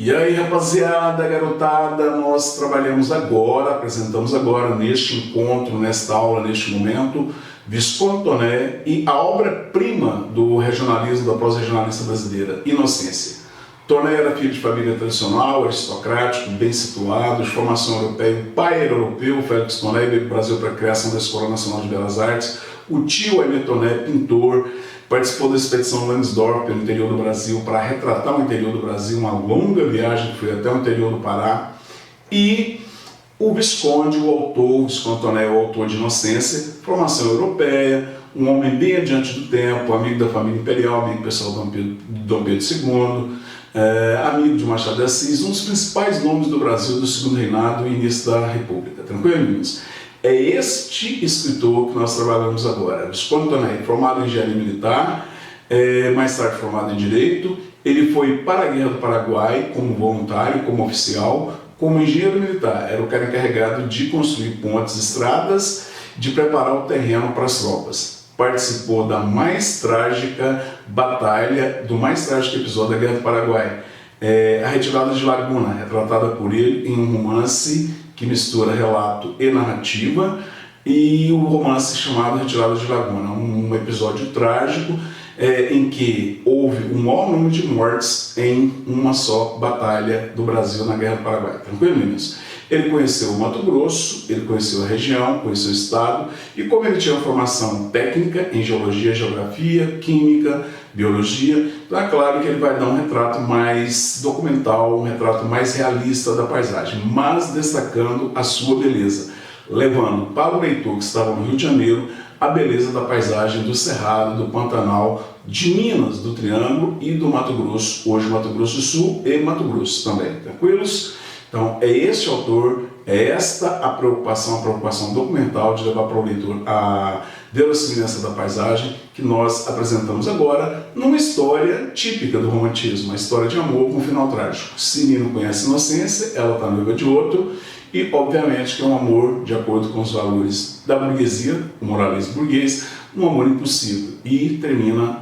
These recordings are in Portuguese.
E aí, rapaziada, garotada, nós apresentamos agora, neste encontro, nesta aula, neste momento, Visconde Toné e a obra-prima do regionalismo, da prosa regionalista brasileira, Inocência. Toné era filho de família tradicional, aristocrático, bem situado, de formação europeia. O pai era europeu, Félix Toné, veio para o Brasil para a criação da Escola Nacional de Belas Artes. O tio Aimé Toné, pintor, participou da expedição Langsdorff pelo interior do Brasil para retratar o interior do Brasil, uma longa viagem que foi até o interior do Pará. E o Visconde, o Visconde Toné, o autor de Inocência, formação europeia, um homem bem adiante do tempo, amigo da família imperial, amigo pessoal de Dom Pedro II, amigo de Machado de Assis, um dos principais nomes do Brasil do Segundo Reinado e início da República. Tranquilo, meninos? É este escritor que nós trabalhamos agora. Visconde Toné, formado em engenharia militar, mais tarde formado em direito. Ele foi para a Guerra do Paraguai como voluntário, como oficial, como engenheiro militar. Era o cara encarregado de construir pontes, estradas, de preparar o terreno para as tropas. Participou da mais trágica batalha, do mais trágico episódio da Guerra do Paraguai. A retirada de Laguna, retratada por ele em um romance que mistura relato e narrativa, e o romance chamado Retirada de Laguna, um episódio trágico em que houve um maior número de mortes em uma só batalha do Brasil na Guerra do Paraguai. Tranquilo, meninos? Ele conheceu o Mato Grosso, ele conheceu a região, conheceu o estado, e como ele tinha uma formação técnica em geologia, geografia, química, biologia, então é claro que ele vai dar um retrato mais documental, um retrato mais realista da paisagem, mas destacando a sua beleza, levando para o leitor que estava no Rio de Janeiro a beleza da paisagem do Cerrado, do Pantanal, de Minas, do Triângulo e do Mato Grosso, hoje Mato Grosso do Sul e Mato Grosso também, tranquilos? Então é este autor, é esta a preocupação documental de levar para o leitor a verossimilhança da paisagem que nós apresentamos agora numa história típica do romantismo, uma história de amor com um final trágico. Cirino conhece Inocência, ela está noiva de outro, e obviamente que é um amor de acordo com os valores da burguesia, o moralismo burguês, um amor impossível, e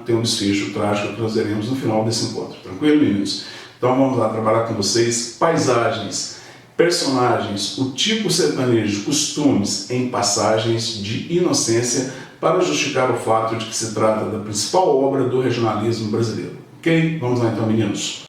tem um desfecho trágico que nós veremos no final desse encontro. Tranquilo, meninos? Então vamos lá trabalhar com vocês paisagens, personagens, o tipo sertanejo, costumes em passagens de Inocência para justificar o fato de que se trata da principal obra do regionalismo brasileiro. Ok? Vamos lá então, meninos.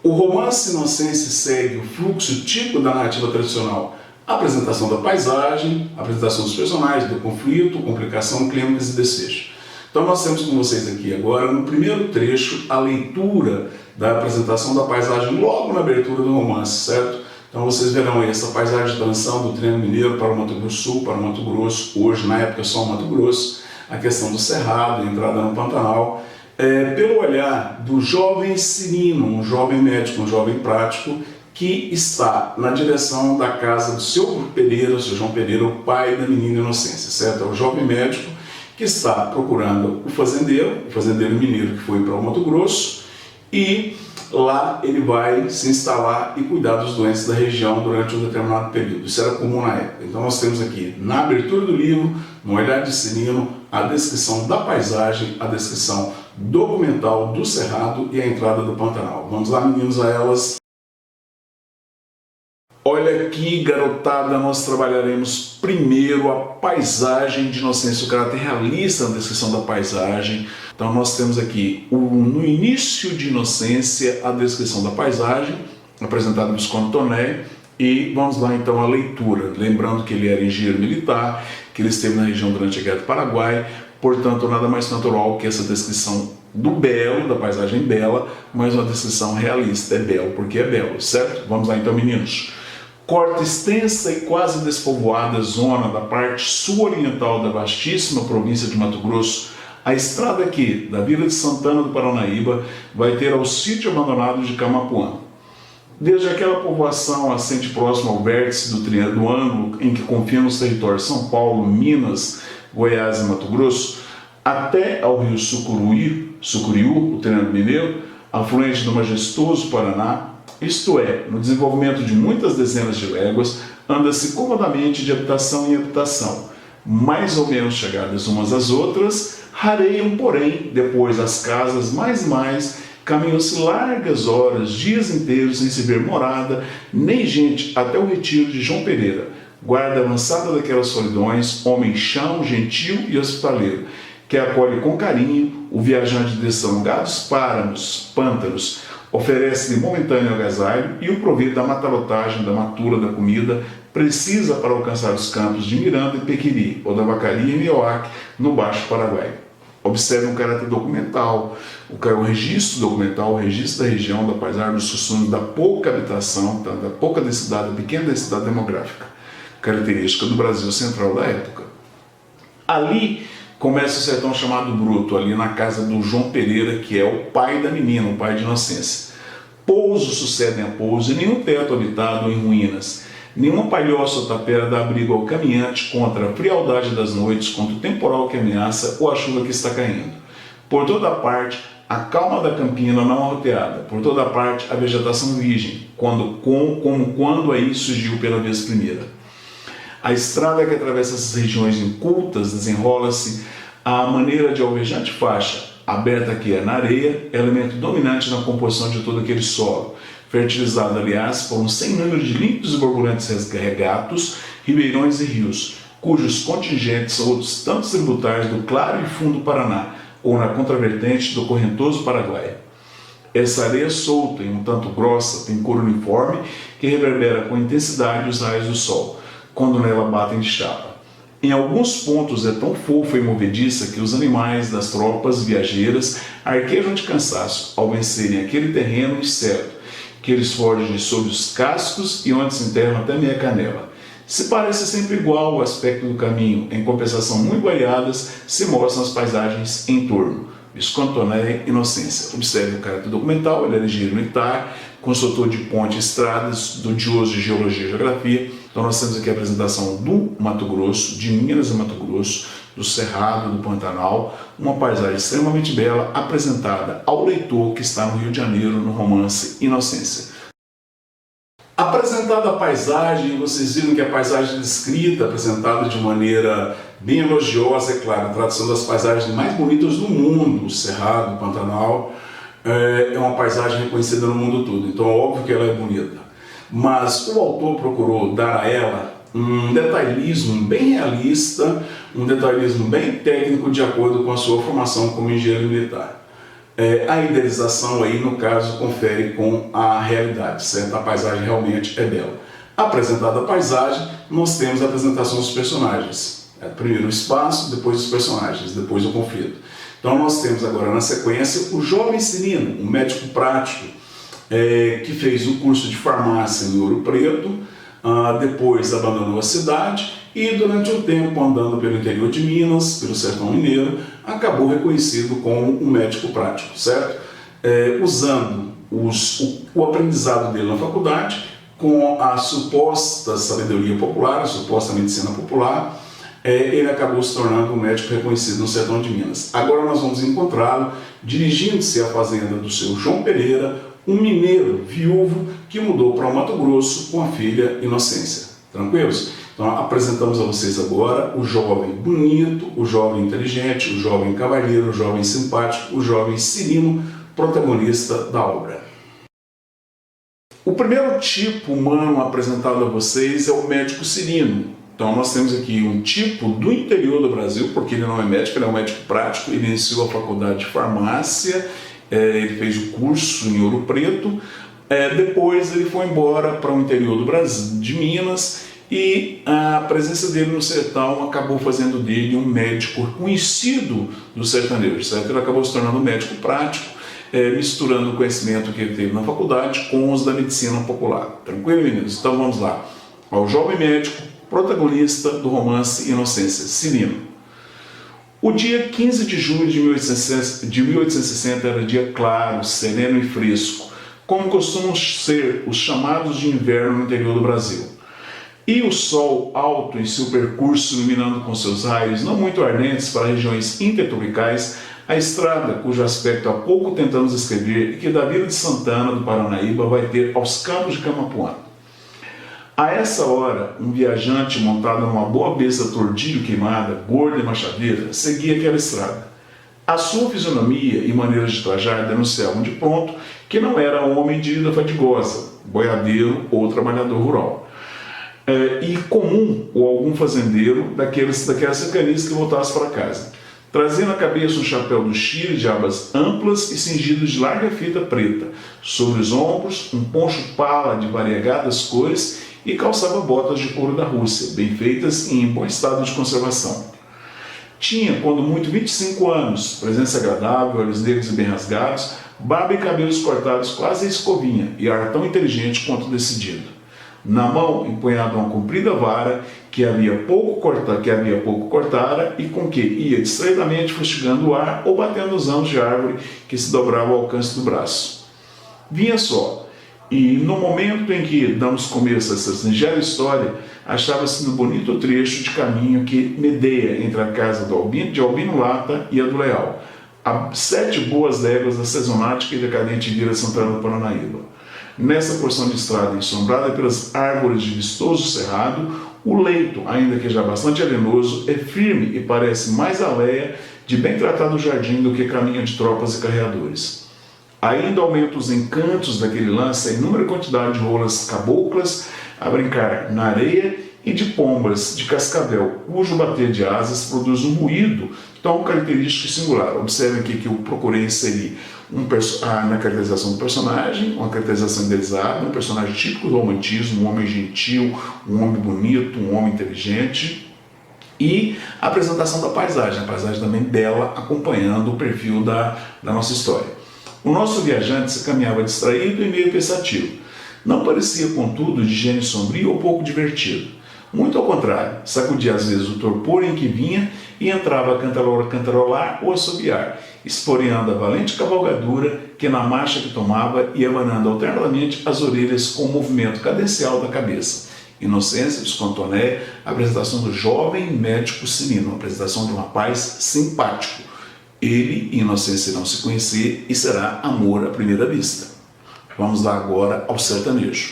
O romance Inocência segue o fluxo típico da narrativa tradicional. A apresentação da paisagem, a apresentação dos personagens, do conflito, complicação, clímax e desfecho. Então nós temos com vocês aqui agora, no primeiro trecho, a leitura da apresentação da paisagem logo na abertura do romance, certo? Então vocês verão aí essa paisagem de transição do Triângulo Mineiro para o Mato Grosso do Sul, para o Mato Grosso, hoje na época só o Mato Grosso, a questão do Cerrado, a entrada no Pantanal, pelo olhar do jovem Cirino, um jovem médico, um jovem prático, que está na direção da casa do seu Pereira, o seu João Pereira, o pai da menina Inocência, certo? É o jovem médico que está procurando o fazendeiro mineiro que foi para o Mato Grosso, e lá ele vai se instalar e cuidar dos doentes da região durante um determinado período. Isso era comum na época. Então nós temos aqui, na abertura do livro, no olhar de Cirino, a descrição da paisagem, a descrição documental do Cerrado e a entrada do Pantanal. Vamos lá, meninos, a elas. Olha aqui, garotada, nós trabalharemos primeiro a paisagem de Inocência, o caráter realista na descrição da paisagem. Então nós temos aqui, no início de Inocência, a descrição da paisagem, apresentada no Visconde Toné, e vamos lá então a leitura. Lembrando que ele era engenheiro militar, que ele esteve na região durante a Guerra do Paraguai, portanto nada mais natural que essa descrição do belo, da paisagem bela, mas uma descrição realista, é belo porque é belo, certo? Vamos lá então, meninos. Corta extensa e quase despovoada zona da parte sul-oriental da vastíssima província de Mato Grosso, a estrada aqui, da Vila de Santana do Paranaíba, vai ter ao sítio abandonado de Camapuã. Desde aquela povoação assente próximo ao vértice do ângulo em que confiam os territórios São Paulo, Minas, Goiás e Mato Grosso, até ao rio Sucuriú, o Triângulo Mineiro, afluente do majestoso Paraná, isto é, no desenvolvimento de muitas dezenas de léguas, anda-se comodamente de habitação em habitação, mais ou menos chegadas umas às outras, rareiam, porém, depois as casas mais Caminhou-se largas horas, dias inteiros, sem se ver morada, nem gente, até o retiro de João Pereira, guarda avançada daquelas solidões, homem chão, gentil e hospitaleiro, que acolhe com carinho o viajante desses alongados pântanos, oferece-lhe momentâneo agasalho e o provê da matalotagem, da matura, da comida, precisa para alcançar os campos de Miranda e Pequiri, ou da Vacaria e Nioaque, no Baixo Paraguai. Observe um caráter documental, o registro documental, o registro da região, da paisagem, dos costumes, da pouca habitação, da pouca densidade, da pequena densidade demográfica, característica do Brasil central da época. Ali começa o sertão chamado Bruto, ali na casa do João Pereira, que é o pai da menina, o pai de Inocência. Pousos sucedem a pouso e nenhum teto habitado em ruínas. Nenhuma palhoça ou tapera dá abrigo ao caminhante contra a frialdade das noites, contra o temporal que ameaça ou a chuva que está caindo. Por toda parte, a calma da campina não arroteada. Por toda parte, a vegetação virgem, como quando aí surgiu pela vez primeira. A estrada que atravessa essas regiões incultas desenrola-se à maneira de alvejante faixa, aberta aqui na areia, elemento dominante na composição de todo aquele solo, fertilizado, aliás, por um sem número de límpidos e borbulhantes regatos, ribeirões e rios, cujos contingentes são outros tantos tributários do claro e fundo Paraná, ou na contravertente do correntoso Paraguai. Essa areia solta e um tanto grossa tem cor uniforme que reverbera com intensidade os raios do sol, quando nela batem de chapa. Em alguns pontos é tão fofa e movediça que os animais das tropas viajeiras arquejam de cansaço ao vencerem aquele terreno incerto, que eles forjam de sob os cascos e onde se enterram até meia canela. Se parece sempre igual o aspecto do caminho, em compensação muito variadas se mostram as paisagens em torno. Visconde Toné, Inocência. Observe o caráter documental, ele é engenheiro militar, consultor de ponte e estradas, estudioso de geologia e geografia. Então nós temos aqui a apresentação do Mato Grosso, de Minas e Mato Grosso, do Cerrado, do Pantanal, uma paisagem extremamente bela, apresentada ao leitor que está no Rio de Janeiro, no romance Inocência. Apresentada a paisagem, vocês viram que a paisagem é descrita, apresentada de maneira bem elogiosa, é claro, a tradução das paisagens mais bonitas do mundo, o Cerrado, o Pantanal, é uma paisagem reconhecida no mundo todo, então é óbvio que ela é bonita. Mas o autor procurou dar a ela um detalhismo bem realista, um detalhismo bem técnico de acordo com a sua formação como engenheiro militar. A idealização aí, no caso, confere com a realidade, certo? A paisagem realmente é bela. Apresentada a paisagem, nós temos a apresentação dos personagens. Primeiro o espaço, depois os personagens, depois o conflito. Então nós temos agora na sequência o jovem Cirino, um médico prático, que fez o curso de farmácia em Ouro Preto, depois abandonou a cidade e durante um tempo andando pelo interior de Minas, pelo sertão mineiro, acabou reconhecido como um médico prático, certo? Usando o aprendizado dele na faculdade com a suposta sabedoria popular, a suposta medicina popular, ele acabou se tornando um médico reconhecido no sertão de Minas. Agora nós vamos encontrá-lo dirigindo-se à fazenda do seu João Pereira, um mineiro viúvo que mudou para o Mato Grosso com a filha Inocência. Tranquilos? Então apresentamos a vocês agora o jovem bonito, o jovem inteligente, o jovem cavalheiro, o jovem simpático, o jovem Cirino, protagonista da obra. O primeiro tipo humano apresentado a vocês é o médico Cirino. Então nós temos aqui um tipo do interior do Brasil, porque ele não é médico, ele é um médico prático, ele iniciou a faculdade de farmácia, ele fez o curso em Ouro Preto, depois ele foi embora para o interior do Brasil, de Minas, e a presença dele no sertão acabou fazendo dele um médico conhecido do sertanejo, certo? Ele acabou se tornando um médico prático, misturando o conhecimento que ele teve na faculdade com os da medicina popular. Tranquilo, meninos? Então vamos lá. O jovem médico, protagonista do romance Inocência, Cirino. O dia 15 de junho de 1860 era dia claro, sereno e fresco, como costumam ser os chamados de inverno no interior do Brasil. E o sol alto em seu percurso iluminando com seus raios não muito ardentes para regiões intertropicais a estrada cujo aspecto há pouco tentamos descrever e que da Vila de Santana do Paranaíba vai ter aos campos de Camapuã. A essa hora, um viajante montado numa boa besta tordilho queimada, gorda e machadeira, seguia aquela estrada. A sua fisionomia e maneira de trajar denunciavam de pronto que não era homem de vida fadigosa, boiadeiro ou trabalhador rural. E comum ou algum fazendeiro daquelas cercanias que voltasse para casa, trazia na cabeça um chapéu do Chile de abas amplas e cingido de larga fita preta, sobre os ombros um poncho pala de variegadas cores e calçava botas de couro da Rússia, bem feitas e em bom estado de conservação. Tinha, quando muito, 25 anos, presença agradável, olhos negros e bem rasgados, barba e cabelos cortados quase a escovinha e ar tão inteligente quanto decidido. Na mão, empunhada uma comprida vara que havia pouco cortara e com que ia distraidamente fustigando o ar ou batendo os ramos de árvore que se dobravam ao alcance do braço. Vinha só, e no momento em que damos começo a essa singela história, achava-se no bonito trecho de caminho que medeia entre a casa de Albino Lata e a do Leal, a 7 boas léguas da sazonante e decadente Vila Santana do Paranaíba. Nessa porção de estrada ensombrada pelas árvores de vistoso cerrado, o leito, ainda que já bastante arenoso, é firme e parece mais aléia de bem tratado jardim do que caminho de tropas e carreadores. Ainda aumenta os encantos daquele lance a inúmera quantidade de rolas caboclas a brincar na areia e de pombas de cascavel, cujo bater de asas produz um ruído tão característico e singular. Observe aqui que eu procurei inserir na caracterização do personagem, uma caracterização idealizada, um personagem típico do romantismo, um homem gentil, um homem bonito, um homem inteligente, e a apresentação da paisagem, a paisagem também bela, acompanhando o perfil da nossa história. O nosso viajante se caminhava distraído e meio pensativo. Não parecia, contudo, de gênio sombrio ou pouco divertido. Muito ao contrário, sacudia às vezes o torpor em que vinha e entrava a cantarolar ou assobiar, esporeando a valente cavalgadura que na marcha que tomava ia abanando alternadamente as orelhas com o movimento cadencial da cabeça. Inocência, descontoné, a apresentação do jovem médico Cirino, a apresentação de um rapaz simpático. Ele e Inocência irão se conhecer e será amor à primeira vista. Vamos lá agora ao sertanejo.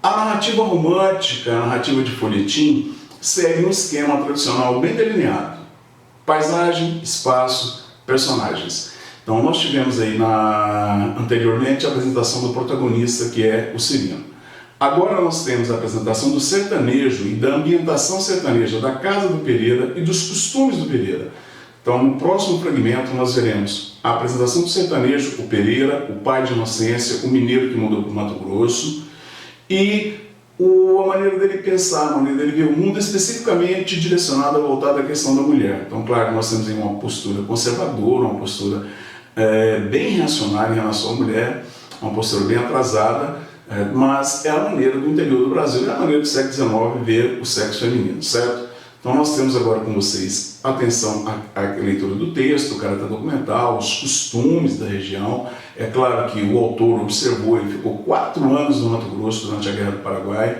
A narrativa romântica, a narrativa de folhetim, segue um esquema tradicional bem delineado. Paisagem, espaço, personagens. Então nós tivemos aí anteriormente a apresentação do protagonista, que é o Cirino. Agora nós temos a apresentação do sertanejo e da ambientação sertaneja da casa do Pereira e dos costumes do Pereira. Então no próximo fragmento nós veremos a apresentação do sertanejo, o Pereira, o pai de Inocência, o mineiro que mudou para o Mato Grosso, e a maneira dele pensar, a maneira dele ver o mundo, especificamente direcionada, voltada à questão da mulher. Então, claro, nós temos aí uma postura conservadora, uma postura bem reacionária em relação à mulher, uma postura bem atrasada, mas é a maneira do interior do Brasil, é a maneira do século XIX ver o sexo feminino, certo? Então nós temos agora com vocês atenção à leitura do texto, o caráter documental, os costumes da região. É claro que o autor observou, ele ficou 4 anos no Mato Grosso durante a Guerra do Paraguai.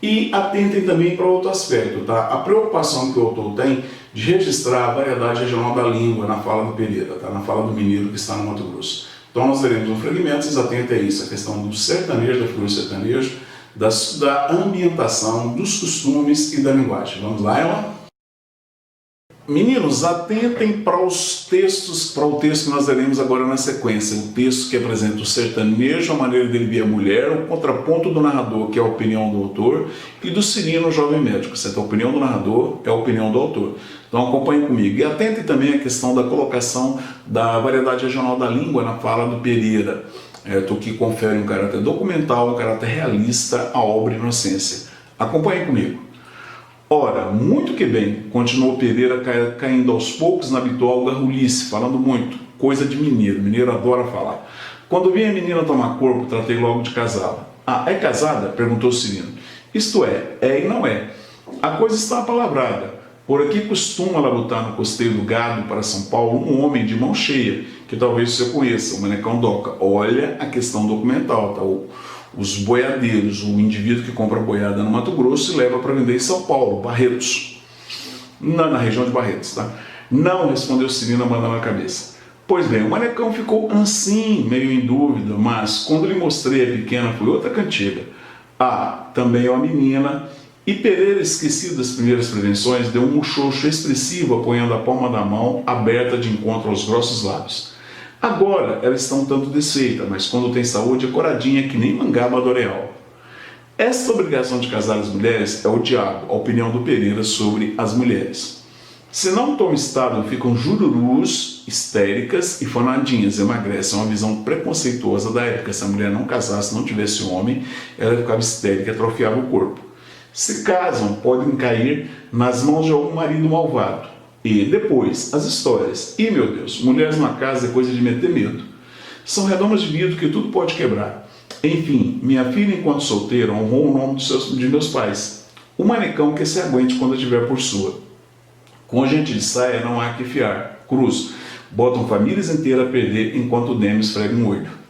E atentem também para outro aspecto, tá? A preocupação que o autor tem de registrar a variedade regional da língua na fala do Pereira, tá? Na fala do mineiro que está no Mato Grosso. Então nós veremos um fragmento, vocês atentem a isso, a questão do sertanejo, da figura do sertanejo, da ambientação, dos costumes e da linguagem. Vamos lá, Ela? Meninos, atentem para o texto que nós leremos agora na sequência. O texto que apresenta o sertanejo, a maneira dele ver a mulher, o contraponto do narrador, que é a opinião do autor, e do Cirino, o jovem médico. Certo? A opinião do narrador é a opinião do autor. Então acompanhem comigo. E atentem também à questão da colocação da variedade regional da língua na fala do Pereira, que confere um caráter documental, um caráter realista à obra Inocência. Acompanhem comigo. Ora, muito que bem, continuou Pereira caindo aos poucos na habitual garrulice, falando muito, coisa de mineiro adora falar. Quando vi a menina tomar corpo, tratei logo de casá-la. Ah, é casada? Perguntou Cirino. Isto é e não é. A coisa está apalavrada. Por aqui costuma labutar no costeiro do gado para São Paulo um homem de mão cheia, que talvez você conheça, o Manecão Doca. Olha a questão documental, tá? Os boiadeiros, o indivíduo que compra boiada no Mato Grosso e leva para vender em São Paulo, Barretos, na região de Barretos, tá? Não, respondeu Cirino, mandando a cabeça. Pois bem, o Manecão ficou assim, meio em dúvida, mas quando lhe mostrei a pequena foi outra cantiga. Ah, também é uma menina E Pereira, esquecido das primeiras prevenções, deu um muxoxo expressivo apoiando a palma da mão aberta de encontro aos grossos lábios. Agora ela está um tanto desfeita, mas quando tem saúde é coradinha que nem mangaba do Areal. Esta obrigação de casar as mulheres é o diabo, a opinião do Pereira sobre as mulheres. Se não tomam estado, ficam jururus, histéricas e fanadinhas, emagrecem. É uma visão preconceituosa da época. Se a mulher não casasse, não tivesse homem, ela ficava histérica, atrofiava o corpo. Se casam, podem cair nas mãos de algum marido malvado. E depois, as histórias. E meu Deus, mulheres numa casa é coisa de meter medo. São redomas de vidro que tudo pode quebrar. Enfim, minha filha, enquanto solteira, honrou o nome de meus pais. O manecão que se aguente quando tiver por sua. Com gente de saia não há que fiar. Cruz. Botam famílias inteiras a perder enquanto o Demo esfrega um olho.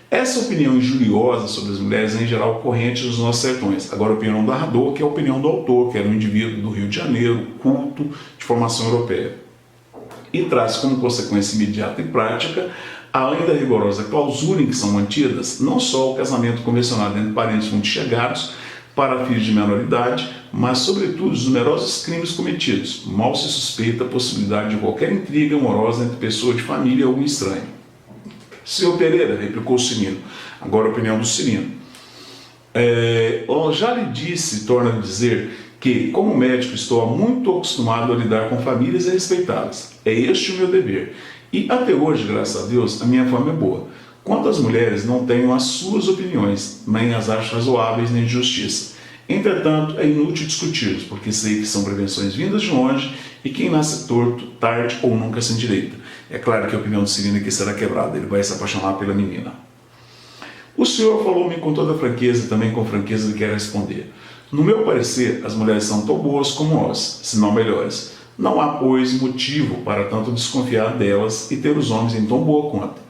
Essa opinião injuriosa sobre as mulheres é em geral corrente nos nossos sertões. Agora a opinião do narrador, que é a opinião do autor, que era um indivíduo do Rio de Janeiro, culto, de formação europeia. E traz como consequência imediata e prática, além da rigorosa clausura em que são mantidas, não só o casamento convencionado entre parentes muito chegados para filhos de menor idade, mas sobretudo os numerosos crimes cometidos. Mal se suspeita a possibilidade de qualquer intriga amorosa entre pessoa de família e algum estranho. Senhor Pereira, replicou o Cirino. Agora a opinião do Cirino. Já lhe disse, torna a dizer, que, como médico, estou muito acostumado a lidar com famílias e respeitá-las. É este o meu dever. E até hoje, graças a Deus, a minha fama é boa. Quanto às mulheres, não tenho as suas opiniões, nem as acho razoáveis nem de justiça. Entretanto, é inútil discutir, porque sei que são prevenções vindas de longe e quem nasce torto, tarde ou nunca se endireita. É claro que a opinião do Cirino aqui será quebrada, ele vai se apaixonar pela menina. O senhor falou-me com toda franqueza e também com franqueza ele quer responder. No meu parecer, as mulheres são tão boas como nós, se não melhores. Não há, pois, motivo para tanto desconfiar delas e ter os homens em tão boa conta.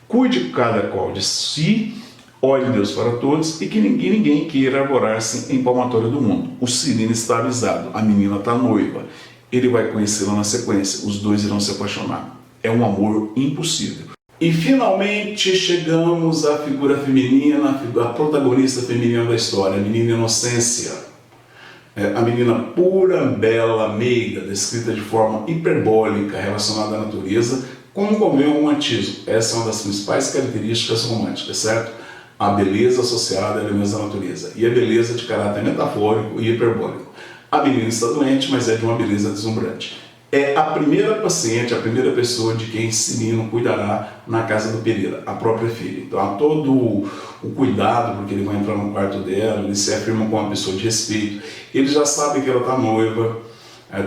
Cuide cada qual de si, olhe Deus para todos e que ninguém queira arvorar-se em palmatória do mundo. O Cirino está avisado, a menina está noiva. Ele vai conhecê-la na sequência, os dois irão se apaixonar. É um amor impossível. E finalmente chegamos à figura feminina, a protagonista feminina da história, a menina Inocência. A menina pura, bela, meiga, descrita de forma hiperbólica, relacionada à natureza, como convém ao romantismo. Essa é uma das principais características românticas, certo? A beleza associada a elementos da natureza. E a beleza de caráter metafórico e hiperbólico. A menina está doente, mas é de uma beleza deslumbrante. É a primeira paciente, a primeira pessoa de quem Cirino cuidará na casa do Pereira, a própria filha. Então há todo o cuidado, porque ele vai entrar no quarto dela, ele se afirma como uma pessoa de respeito. Ele já sabe que ela está noiva,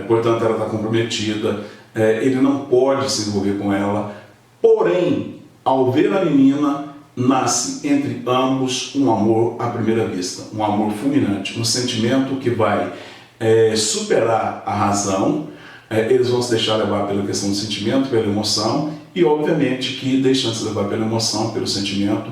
portanto ela está comprometida, ele não pode se envolver com ela. Porém, ao ver a menina, nasce entre ambos um amor à primeira vista, um amor fulminante, um sentimento que vai superar a razão. Eles vão se deixar levar pela questão do sentimento, pela emoção, e obviamente que deixando-se levar pela emoção, pelo sentimento,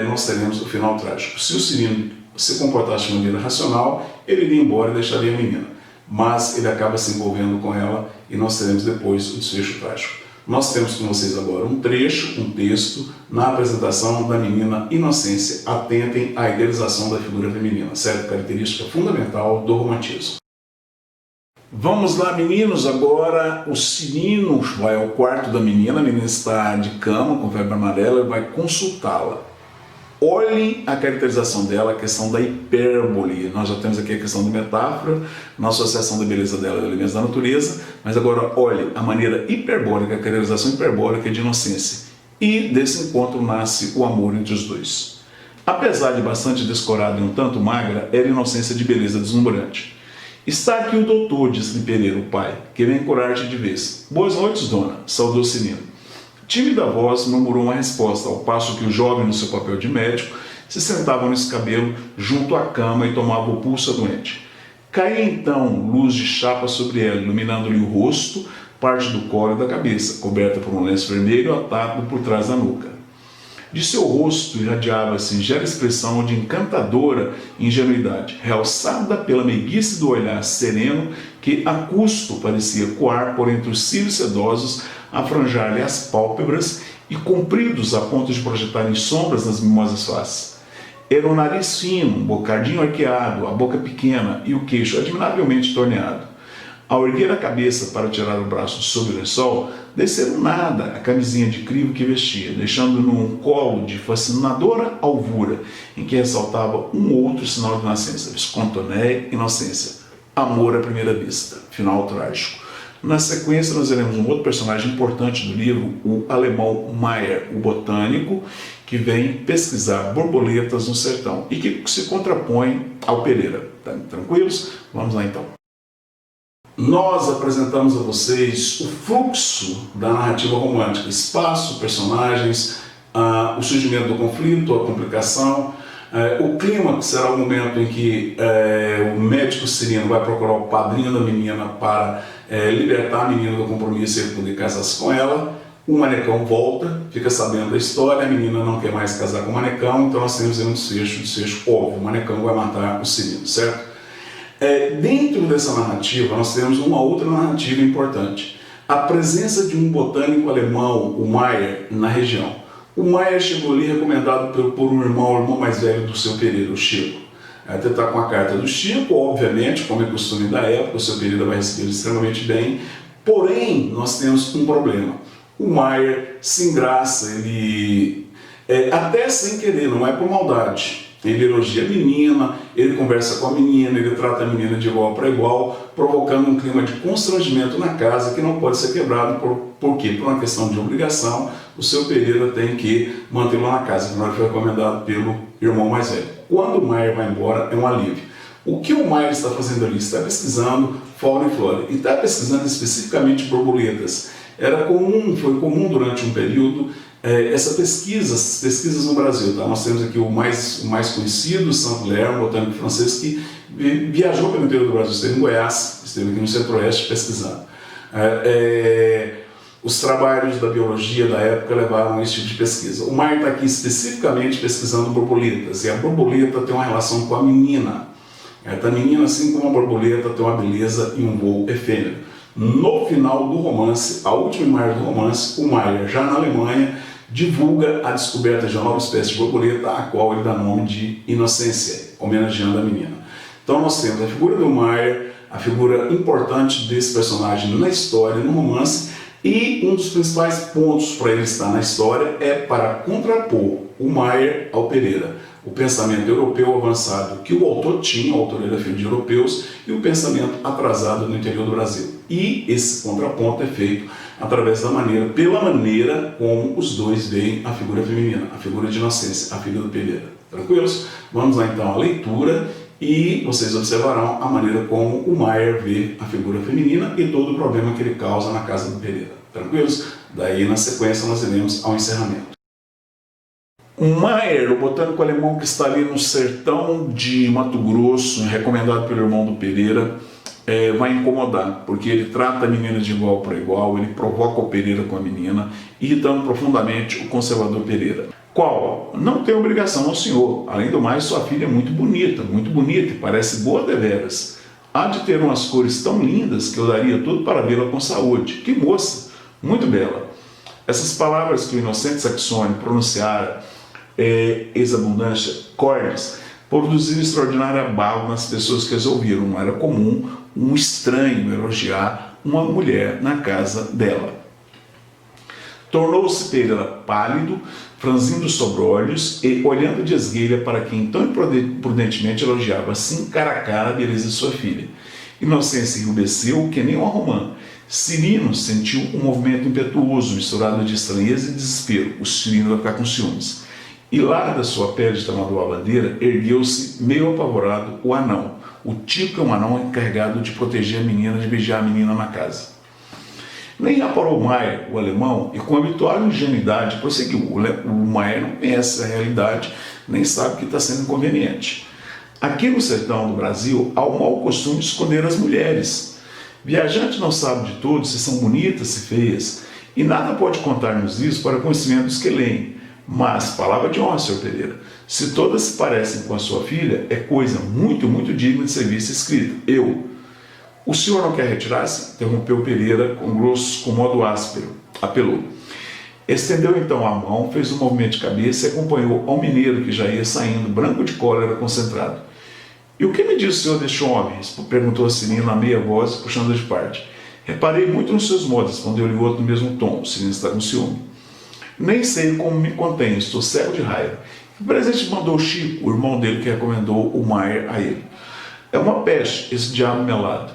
nós teremos o final trágico. Se o Cirino se comportasse de maneira racional, ele iria embora e deixaria a menina, mas ele acaba se envolvendo com ela e nós teremos depois o desfecho trágico. Nós temos com vocês agora um trecho, um texto, na apresentação da menina Inocência. Atentem à idealização da figura feminina, certo? Característica fundamental do romantismo. Vamos lá, meninos, agora o Cirino vai ao quarto da menina, a menina está de cama com febre amarela e vai consultá-la. Olhem a caracterização dela, a questão da hipérbole. Nós já temos aqui a questão da metáfora, na associação da beleza dela e elementos da natureza, mas agora olhem a maneira hiperbólica, a caracterização hiperbólica de Inocência. E desse encontro nasce o amor entre os dois. Apesar de bastante descorada e um tanto magra, era Inocência de beleza deslumbrante. Está aqui o doutor, disse-lhe Pereira, o pai, que vem curar-te de vez. Boas noites, dona, saudou Cirino. Tímida voz murmurou uma resposta, ao passo que o jovem, no seu papel de médico, se sentava no escabelo junto à cama e tomava o pulso à doente. Caía então luz de chapa sobre ela, iluminando-lhe o rosto, parte do colo e da cabeça, coberta por um lenço vermelho atado por trás da nuca. De seu rosto irradiava a singela expressão de encantadora ingenuidade, realçada pela meiguice do olhar sereno que a custo parecia coar por entre os cílios sedosos, a franjar-lhe as pálpebras e compridos a ponto de projetarem sombras nas mimosas faces. Era um nariz fino, um bocadinho arqueado, a boca pequena e o queixo admiravelmente torneado. Ao erguer a cabeça para tirar o braço sobre o lençol, desceram nada a camisinha de crivo que vestia, deixando num colo de fascinadora alvura, em que ressaltava um outro sinal de nascença: Viscontoné, inocência, amor à primeira vista, final trágico. Na sequência, nós veremos um outro personagem importante do livro, o alemão Mayr, o botânico, que vem pesquisar borboletas no sertão e que se contrapõe ao Pereira. Tá tranquilos? Vamos lá então. Nós apresentamos a vocês o fluxo da narrativa romântica: espaço, personagens, o surgimento do conflito, a complicação, o clima, que será o momento em que o médico sireno vai procurar o padrinho da menina para libertar a menina do compromisso e ele poder casar-se com ela. O manecão volta, fica sabendo da história, a menina não quer mais casar com o manecão, então nós temos um desfecho óbvio: o manecão vai matar o sireno, certo? Dentro dessa narrativa, nós temos uma outra narrativa importante: a presença de um botânico alemão, o Mayr, na região. O Mayr chegou ali recomendado por um irmão, o irmão mais velho do seu Pereira, o Chico. Até está com a carta do Chico, obviamente, como é costume da época, o seu Pereira vai receber extremamente bem. Porém, nós temos um problema: o Mayr se engraça, ele até sem querer, não é por maldade. Ele elogia a menina, ele conversa com a menina, ele trata a menina de igual para igual, provocando um clima de constrangimento na casa que não pode ser quebrado. Por quê? Por uma questão de obrigação, o seu Pereira tem que mantê-lo na casa, que não foi recomendado pelo irmão mais velho. Quando o Mayr vai embora, é um alívio. O que o Mayr está fazendo ali? Está pesquisando fauna e flora, e está pesquisando especificamente borboletas. Foi comum durante um período essas pesquisas no Brasil. Tá? Nós temos aqui o mais conhecido, Saint-Hilaire, um botânico francês que viajou pelo interior do Brasil, esteve em Goiás, esteve aqui no Centro-Oeste pesquisando. Os trabalhos da biologia da época levaram a esse tipo de pesquisa. O Mayr está aqui especificamente pesquisando borboletas, e a borboleta tem uma relação com a menina. A menina, assim como a borboleta, tem uma beleza e um voo efêmero. No final do romance, a última imagem do romance, o Mayr, já na Alemanha, divulga a descoberta de uma nova espécie de borboleta, a qual ele dá nome de Inocência, homenageando a menina. Então nós temos a figura do Mayr, a figura importante desse personagem na história, no romance, e um dos principais pontos para ele estar na história é para contrapor o Mayr ao Pereira, o pensamento europeu avançado que o autor tinha, o autor era filho de europeus, e o pensamento atrasado no interior do Brasil. E esse contraponto é feito pela maneira como os dois veem a figura feminina, a figura de Inocência, a filha do Pereira. Tranquilos? Vamos lá então à leitura e vocês observarão a maneira como o Mayr vê a figura feminina e todo o problema que ele causa na casa do Pereira. Tranquilos? Daí na sequência nós iremos ao encerramento. O Mayr, o botânico alemão que está ali no sertão de Mato Grosso, recomendado pelo irmão do Pereira, vai incomodar, porque ele trata a menina de igual para igual, ele provoca o Pereira com a menina, irritando profundamente o conservador Pereira. Qual? Não tem obrigação ao senhor. Além do mais, sua filha é muito bonita e parece boa deveras. Há de ter umas cores tão lindas que eu daria tudo para vê-la com saúde. Que moça! Muito bela. Essas palavras que o inocente Saxone pronunciara, ex-abundância, cornes, produziram extraordinário abalo nas pessoas que as ouviram. Não era comum um estranho elogiar uma mulher na casa dela. Tornou-se Pereira pálido, franzindo os sobrolhos e olhando de esguelha para quem tão imprudentemente elogiava assim cara a cara a beleza de sua filha. Inocência enrubesceu que nem uma romã. Cirino sentiu um movimento impetuoso, misturado de estranheza e desespero. O Cirino vai ficar com ciúmes. E lá da sua pele de tamanduá bandeira, ergueu-se, meio apavorado, o anão. O Tico é um anão encarregado de proteger a menina, de vigiar a menina na casa. Nem reparou Mayr, o alemão, e com habitual ingenuidade prosseguiu. O Mayr não conhece a realidade, nem sabe que está sendo inconveniente. Aqui no sertão do Brasil, há o mau costume de esconder as mulheres. Viajante não sabe de tudo se são bonitas, se feias, e nada pode contar-nos isso para conhecimento dos que leem. Mas, palavra de honra, Sr. Pereira, se todas se parecem com a sua filha, é coisa muito, muito digna de ser vista escrita. O senhor não quer retirar-se? Interrompeu Pereira com modo áspero. Apelou. Estendeu então a mão, fez um movimento de cabeça e acompanhou ao mineiro que já ia saindo, branco de cólera, concentrado. E o que me diz o senhor deste homem? Perguntou a Cirino a meia voz, puxando de parte. Reparei muito nos seus modos, respondeu-lhe o outro no mesmo tom. Cirino está com ciúme. Nem sei como me contenho, estou cego de raiva. Que presente mandou Chico, o irmão dele, que recomendou o Maier a ele? É uma peste, esse diabo melado.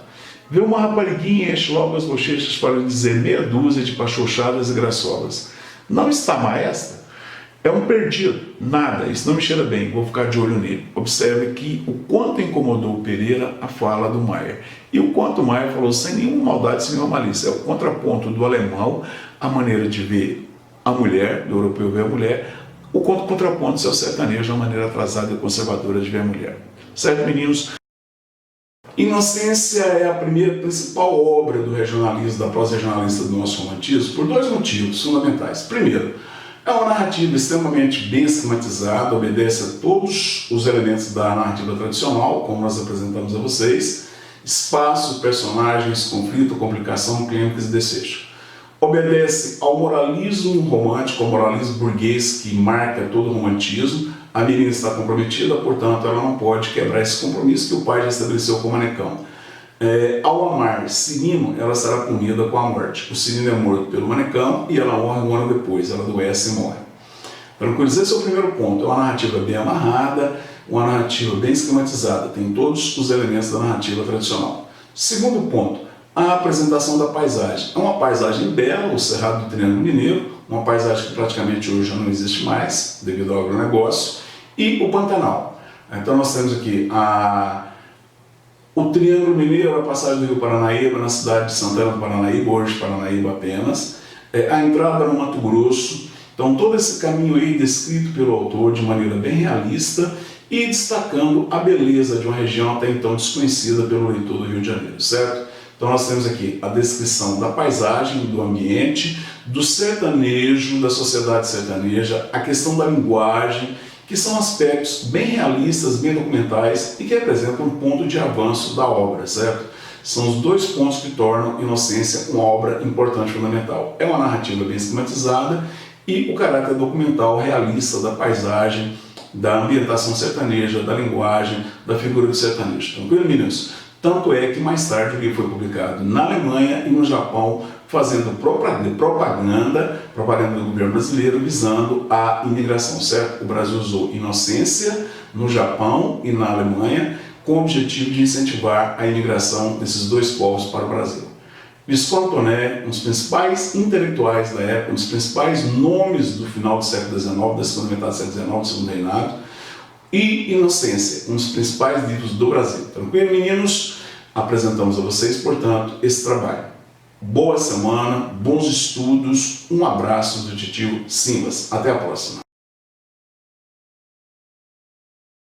Vê uma rapariguinha e enche logo as bochechas para lhe dizer meia dúzia de pachochadas e graçolas. Não está má esta? É um perdido. Nada, isso não me cheira bem, vou ficar de olho nele. Observe que o quanto incomodou o Pereira a fala do Maier. E o quanto o Maier falou sem nenhuma maldade, sem nenhuma malícia. É o contraponto do alemão, a maneira de ver a mulher, do europeu ver a mulher, o contraponto do seu sertanejo, a maneira atrasada e conservadora de ver a mulher. Certo, meninos? Inocência é a primeira principal obra do regionalismo, da prosa regionalista do nosso romantismo, por dois motivos fundamentais. Primeiro, é uma narrativa extremamente bem esquematizada, obedece a todos os elementos da narrativa tradicional, como nós apresentamos a vocês: espaço, personagens, conflito, complicação, clínicas e desejo. Obedece ao moralismo romântico, ao moralismo burguês que marca todo o romantismo. A menina está comprometida, portanto ela não pode quebrar esse compromisso que o pai já estabeleceu com o manecão. Ao amar Cirino, ela será punida com a morte. O Cirino é morto pelo manecão e ela morre um ano depois, ela adoece e morre. Tranquilo? Esse é o primeiro ponto. É uma narrativa bem amarrada, uma narrativa bem esquematizada, tem todos os elementos da narrativa tradicional. Segundo ponto, a apresentação da paisagem. É uma paisagem bela, o Cerrado do Triângulo Mineiro, uma paisagem que praticamente hoje já não existe mais, devido ao agronegócio, e o Pantanal. Então nós temos aqui o Triângulo Mineiro, a passagem do Rio Paranaíba, na cidade de Santana do Paranaíba, hoje Paranaíba apenas, a entrada no Mato Grosso. Então todo esse caminho aí descrito pelo autor de maneira bem realista e destacando a beleza de uma região até então desconhecida pelo leitor do Rio de Janeiro, certo? Então nós temos aqui a descrição da paisagem, do ambiente, do sertanejo, da sociedade sertaneja, a questão da linguagem, que são aspectos bem realistas, bem documentais e que representam um ponto de avanço da obra, certo? São os dois pontos que tornam Inocência uma obra importante e fundamental. É uma narrativa bem esquematizada e o caráter documental realista da paisagem, da ambientação sertaneja, da linguagem, da figura do sertanejo. Tranquilo, meninos? Tanto é que mais tarde o livro foi publicado na Alemanha e no Japão, fazendo propaganda do governo brasileiro visando a imigração, certo? O Brasil usou Inocência no Japão e na Alemanha com o objetivo de incentivar a imigração desses dois povos para o Brasil. Visconde Toné, um dos principais intelectuais da época, um dos principais nomes do final do século XIX, da segunda metade do século XIX, do segundo reinado, e Inocência, um dos principais livros do Brasil. Tranquilo, meninos? Apresentamos a vocês, portanto, esse trabalho. Boa semana, bons estudos, um abraço do titio Simbas. Até a próxima.